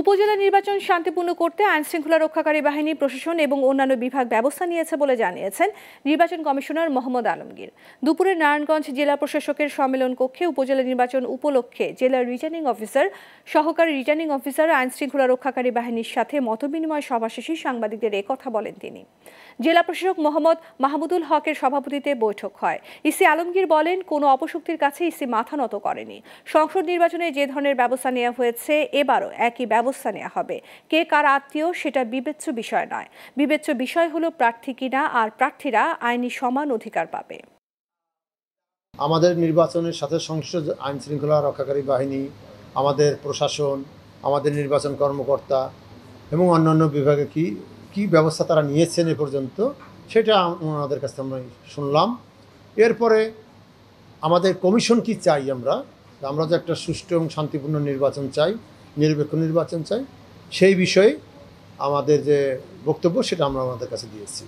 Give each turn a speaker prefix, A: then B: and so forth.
A: উপজেলা নির্বাচন শান্তিপূর্ণ করতে আইনশৃঙ্খলা রক্ষাকারী বাহিনী, প্রশাসন এবং অন্যান্য বিভাগ ব্যবস্থা নিয়েছে বলে জানিয়েছেন নির্বাচন কমিশনার মোহাম্মদ আলমগীর। দুপুরে নারায়ণগঞ্জ জেলা প্রশাসকের সম্মেলন কক্ষে উপজেলা নির্বাচন উপলক্ষে জেলার রিটার্নিং অফিসার, সহকারী রিটার্নিং অফিসার, আইনশৃঙ্খলা রক্ষাকারী বাহিনীর সাথে মতবিনিময় সভা শেষে সাংবাদিকদের একথা বলেন তিনি। জেলা প্রশাসক মোহাম্মদ মাহমুদুল হকের সভাপতিত্বে বৈঠক হয়। ইসি আলমগীর বলেন, কোনো অপশক্তির কাছে ইসি মাথা নত করেনি। সংসদ নির্বাচনে যে ধরনের ব্যবস্থা নেওয়া হয়েছে এবারও একই ব্যবস্থা নেওয়া হবে। কে কার আত্মীয় সেটা বিবেচ্য বিষয় নয়। বিবেচ্য বিষয় হলো প্রার্থী কিনা, আর প্রার্থীরা আইনি সমান অধিকার পাবে।
B: আমাদের নির্বাচনের সাথে সংসদ, আইন শৃঙ্খলা রক্ষাকারী বাহিনী, আমাদের প্রশাসন, আমাদের নির্বাচন কর্মকর্তা এবং অন্যান্য বিভাগে কি ব্যবস্থা তারা নিয়েছেন এ পর্যন্ত, সেটা ওনাদের কাছে আমরা শুনলাম। এরপরে আমাদের কমিশন কি চাই, আমরা যে একটা সুষ্ঠু এবং শান্তিপূর্ণ নির্বাচন চাই, নিরপেক্ষ নির্বাচন চাই, সেই বিষয়ে আমাদের যে বক্তব্য সেটা আমরা ওনাদের কাছে দিয়েছি।